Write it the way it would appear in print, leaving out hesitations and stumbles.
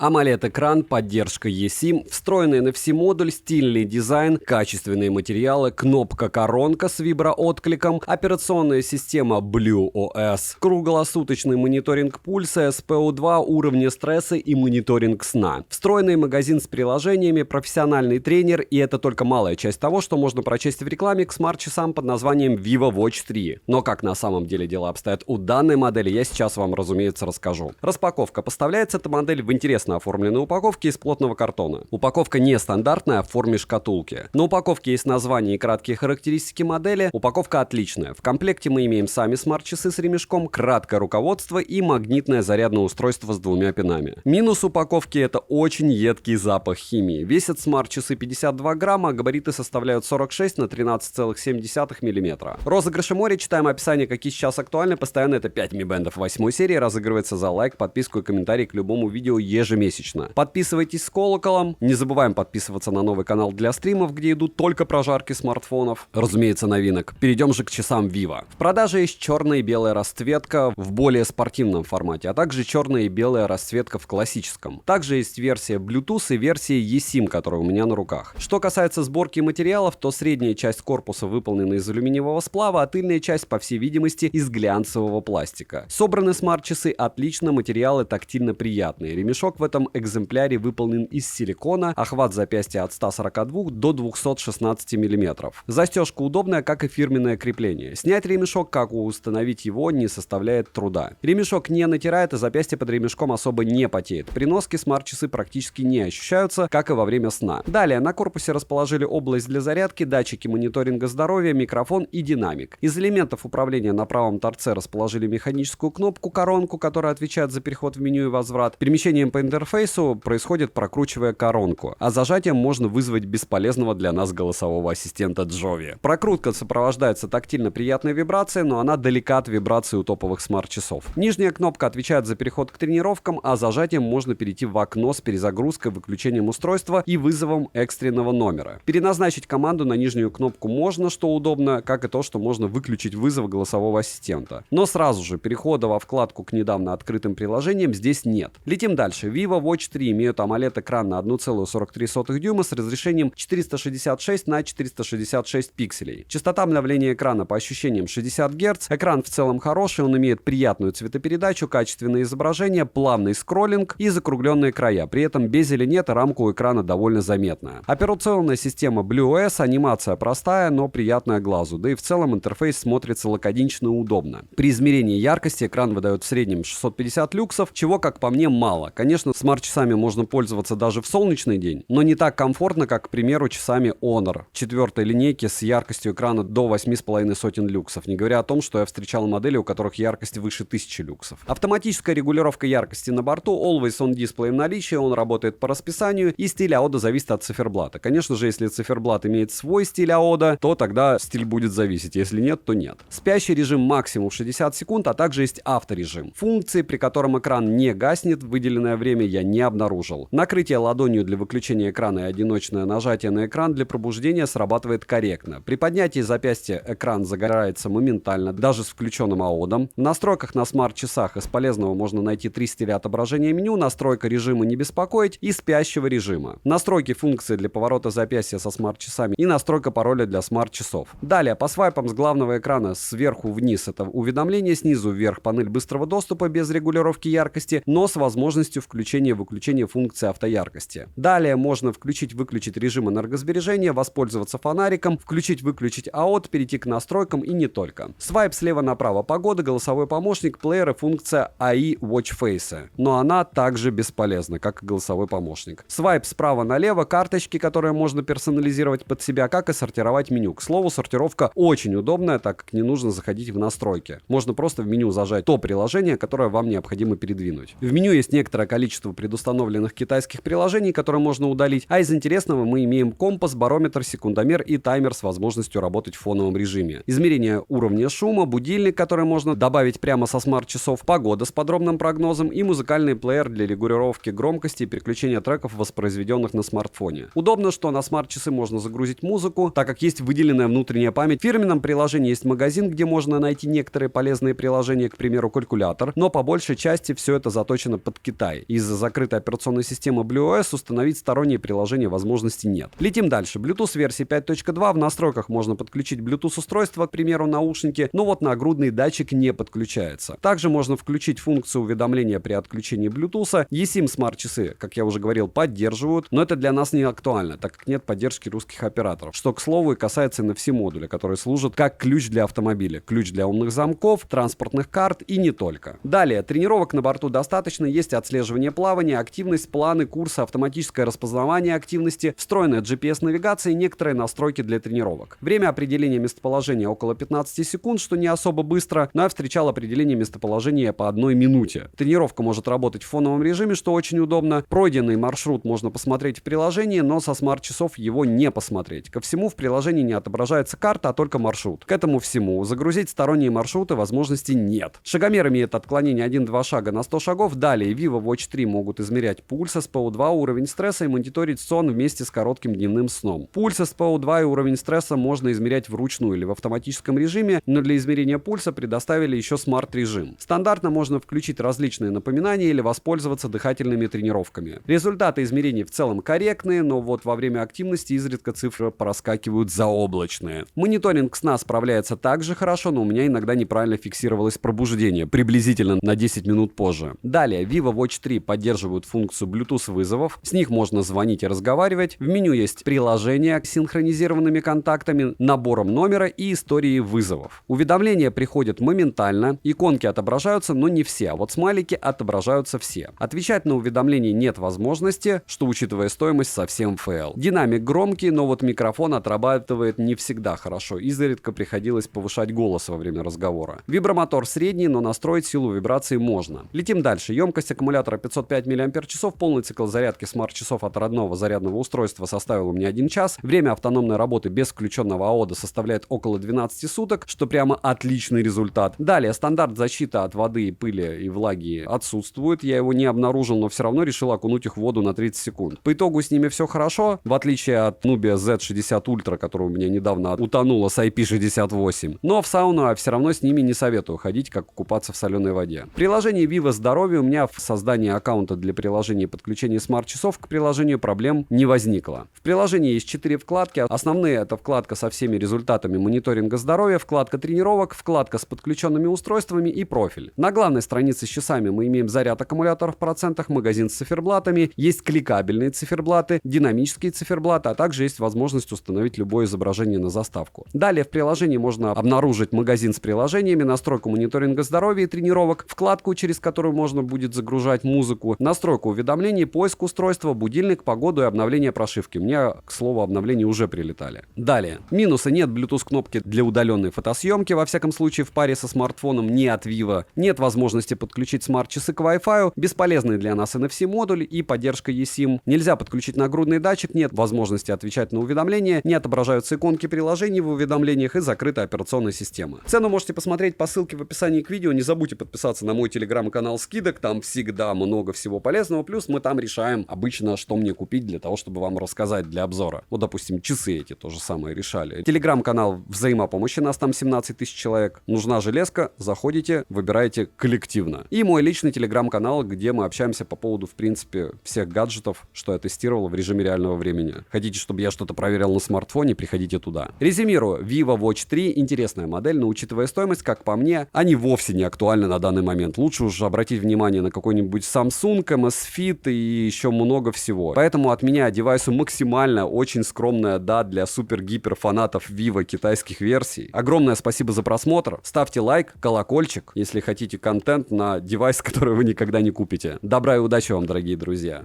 AMOLED-экран, поддержка eSIM, встроенный NFC-модуль, стильный дизайн, качественные материалы, кнопка-коронка с виброоткликом, операционная система BlueOS, круглосуточный мониторинг пульса, SPO2, уровня стресса и мониторинг сна, встроенный магазин с приложениями, профессиональный тренер, и это только малая часть того, что можно прочесть в рекламе к смарт-часам под названием Vivo Watch 3. Но как на самом деле дела обстоят у данной модели, я сейчас вам, разумеется, расскажу. Распаковка. Поставляется эта модель в интересно оформленной упаковке из плотного картона. Упаковка нестандартная, в форме шкатулки. На упаковке есть название и краткие характеристики модели. Упаковка отличная. В комплекте мы имеем сами смарт-часы с ремешком, краткое руководство и магнитное зарядное устройство с двумя пинами. Минус упаковки — это очень едкий запах химии. Весят смарт-часы 52 грамма, а габариты составляют 46 на 13,7 мм. Розыгрыши море. Читаем описание, какие сейчас актуальны. Постоянно это 5 Mi Band 8 серии. Разыгрывается за лайк, подписку и комментарий к любому видео ежемесячно. Подписывайтесь с колоколом. Не забываем подписываться на новый канал для стримов, где идут только прожарки смартфонов. Разумеется, новинок. Перейдем же к часам Vivo. В продаже есть черная и белая расцветка в более спортивном формате, а также черная и белая расцветка в классическом. Также есть версия Bluetooth и версия eSIM, которая у меня на руках. Что касается сборки материалов, то средняя часть корпуса выполнена из алюминиевого сплава, а тыльная часть, по всей видимости, из глянцевого пластика. Собраны смарт-часы отлично, материалы тактильно приятные. Ремешок в этом экземпляре выполнен из силикона, охват запястья от 142 до 216 мм. Застежка удобная, как и фирменное крепление. Снять ремешок, как и установить его, не составляет труда. Ремешок не натирает, и запястье под ремешком особо не потеет. При носке смарт-часы практически не ощущаются, как и во время сна. Далее на корпусе расположили область для зарядки, датчики мониторинга здоровья, микрофон и динамик. Из элементов управления на правом торце расположили механическую кнопку-коронку, которая отвечает за переход в меню и возврат. Перемещением по интерфейсу происходит, прокручивая коронку, а зажатием можно вызвать бесполезного для нас голосового ассистента Джови. Прокрутка сопровождается тактильно приятной вибрацией, но она далека от вибрации у топовых смарт-часов. Нижняя кнопка отвечает за переход к тренировкам, а зажатием можно перейти в окно с перезагрузкой, выключением устройства и вызовом экстренного номера. Переназначить команду на нижнюю кнопку можно, что удобно, как и то, что можно выключить вызов голосового ассистента. Но сразу же перехода во вкладку к недавно открытым приложениям здесь нет. Летим дальше. Vivo Watch 3 имеют AMOLED-экран на 1,43 дюйма с разрешением 466 на 466 пикселей. Частота обновления экрана по ощущениям 60 Гц. Экран в целом хороший, он имеет приятную цветопередачу, качественное изображение, плавный скроллинг и закругленные края. При этом без или нет рамка у экрана довольно заметная. Операционная система BlueOS, анимация простая, но приятная глазу, да и в целом интерфейс смотрится лаконично и удобно. При измерении яркости экран выдает в среднем 650 люксов, чего, как по мне, мало. Конечно, смарт-часами можно пользоваться даже в солнечный день, но не так комфортно, как, к примеру, часами Honor 4 линейки с яркостью экрана до 8,5 люксов, не говоря о том, что я встречал модели, у которых яркость выше 1000 люксов. Автоматическая регулировка яркости на борту, Always On Display в наличии, он работает по расписанию, и стиль AODA зависит от циферблата. Конечно же, если циферблат имеет свой стиль AODA, то тогда стиль будет зависеть, если нет, то нет. Спящий режим максимум 60 секунд, а также есть авторежим. Функции, при котором экран не гаснет в выделенное время, я не обнаружил. Накрытие ладонью для выключения экрана и одиночное нажатие на экран для пробуждения срабатывает корректно. При поднятии запястья экран загорается моментально, даже с включенным AODA. В настройках на смарт-часах из полезного можно найти 3 стиля отображения меню, настройка режима «Не беспокоить» и спящего режима. Настройки функции для поворота запястья со смарт-часами и настройка пароля для смарт-часов. Далее, по свайпам с главного экрана сверху вниз это уведомление, снизу вверх панель быстрого доступа без регулировки яркости, но с возможностью включения и выключения функции автояркости. Далее можно включить-выключить режим энергосбережения, воспользоваться фонариком, включить-выключить AOD, перейти к настройкам и не только. Свайп слева направо — погода, голосовой помощник, плеер и функция AI Watch Face. Но она также бесполезна, как и голосовой помощник. Свайп справа налево — карточки, которые можно персонализировать под себя, как и сортировать меню. К слову, сортировка очень удобная, так как не нужно заходить в настройки. Можно просто в меню зажать то приложение, которое вам необходимо передвинуть. В меню есть некоторое количество предустановленных китайских приложений, которые можно удалить, а из интересного мы имеем компас, барометр, секундомер и таймер с возможностью работать в фоновом режиме. Измерение уровня шума, будильник, который можно добавить прямо со смарт-часов, погода с подробным прогнозом и музыкальный плеер для регулировки громкости и переключения треков, воспроизведенных на смартфоне. Удобно, что на смарт-часы можно загрузить музыку, так как есть выделенная внутренняя память. В фирменном приложении есть магазин, где можно найти некоторые полезные приложения, к примеру, калькулятор, но по большей части все это заточено под Китай. Из из-за закрытой операционной системы BlueOS установить сторонние приложения возможности нет. Летим дальше. Bluetooth версии 5.2. В настройках можно подключить Bluetooth устройство, к примеру, наушники, но вот нагрудный датчик не подключается. Также можно включить функцию уведомления при отключении Bluetooth. eSIM смарт-часы, как я уже говорил, поддерживают, но это для нас не актуально, так как нет поддержки русских операторов. Что, к слову, и касается NFC-модуля, который служит как ключ для автомобиля, ключ для умных замков, транспортных карт и не только. Далее, тренировок на борту достаточно, есть отслеживание плавания, активность, планы, курсы, автоматическое распознавание активности, встроенная GPS-навигация и некоторые настройки для тренировок. Время определения местоположения около 15 секунд, что не особо быстро, но я встречал определение местоположения по 1 минуте. Тренировка может работать в фоновом режиме, что очень удобно. Пройденный маршрут можно посмотреть в приложении, но со смарт-часов его не посмотреть. Ко всему, в приложении не отображается карта, а только маршрут. К этому всему загрузить сторонние маршруты возможности нет. Шагомер имеет отклонение 1-2 шага на 100 шагов. Далее, Vivo Watch 3 могут измерять пульс, SPO2, уровень стресса и мониторить сон вместе с коротким дневным сном. Пульс, SPO2 и уровень стресса можно измерять вручную или в автоматическом режиме, но для измерения пульса предоставили еще смарт-режим. Стандартно можно включить различные напоминания или воспользоваться дыхательными тренировками. Результаты измерений в целом корректные, но вот во время активности изредка цифры проскакивают заоблачные. Мониторинг сна справляется также хорошо, но у меня иногда неправильно фиксировалось пробуждение, приблизительно на 10 минут позже. Далее, Vivo Watch 3 поддерживают функцию Bluetooth вызовов, с них можно звонить и разговаривать. В меню есть приложения с синхронизированными контактами, набором номера и историей вызовов. Уведомления приходят моментально, иконки отображаются, но не все, а вот смайлики отображаются все. Отвечать на уведомления нет возможности, что, учитывая стоимость, совсем фейл. Динамик громкий, но вот микрофон отрабатывает не всегда хорошо, изредка приходилось повышать голос во время разговора. Вибромотор средний, но настроить силу вибрации можно. Летим дальше. Емкость аккумулятора 505 мАч, полный цикл зарядки смарт-часов от родного зарядного устройства составил у меня 1 час. Время автономной работы без включенного АОДа составляет около 12 суток, что прямо отличный результат. Далее, стандарт защиты от воды, пыли и влаги отсутствует. Я его не обнаружил, но все равно решил окунуть их в воду на 30 секунд. По итогу с ними все хорошо, в отличие от Nubia Z60 Ultra, которая у меня недавно утонула с IP68. Но в сауну я все равно с ними не советую ходить, как купаться в соленой воде. Приложение Vivo Здоровье у меня в создании аккаунта для приложения и подключения смарт-часов к приложению проблем не возникло. В приложении есть 4 вкладки. Основные — это вкладка со всеми результатами мониторинга здоровья, вкладка тренировок, вкладка с подключенными устройствами и профиль. На главной странице с часами мы имеем заряд аккумулятора в процентах, магазин с циферблатами, есть кликабельные циферблаты, динамические циферблаты, а также есть возможность установить любое изображение на заставку. Далее в приложении можно обнаружить магазин с приложениями, настройку мониторинга здоровья и тренировок, вкладку, через которую можно будет загружать музыку, настройку уведомлений, поиск устройства, будильник, погоду и обновление прошивки. Мне, к слову, обновления уже прилетали. Далее. Минусы: нет Bluetooth кнопки для удаленной фотосъемки, во всяком случае в паре со смартфоном, не от Vivo. Нет возможности подключить смарт-часы к Wi-Fi, бесполезный для нас NFC-модуль и поддержка eSIM. Нельзя подключить нагрудный датчик, нет возможности отвечать на уведомления, не отображаются иконки приложений в уведомлениях и закрытая операционная система. Цену можете посмотреть по ссылке в описании к видео. Не забудьте подписаться на мой телеграм-канал скидок, там всегда много всего полезного, плюс мы там решаем обычно, что мне купить для того, чтобы вам рассказать для обзора. Вот, допустим, часы эти то же самое решали. Телеграм-канал взаимопомощи, нас там 17 тысяч человек. Нужна железка, заходите, выбираете коллективно. И мой личный телеграм-канал, где мы общаемся по поводу, в принципе, всех гаджетов, что я тестировал в режиме реального времени. Хотите, чтобы я что-то проверял на смартфоне, приходите туда. Резюмирую. Vivo Watch 3 интересная модель, но учитывая стоимость, как по мне, они вовсе не актуальны на данный момент. Лучше уже обратить внимание на какой-нибудь Samsung, Amazfit и еще много всего. Поэтому от меня девайсу максимально очень скромная да для супер-гипер фанатов Vivo китайских версий. Огромное спасибо за просмотр. Ставьте лайк, колокольчик, если хотите контент на девайс, который вы никогда не купите. Добра и удачи вам, дорогие друзья.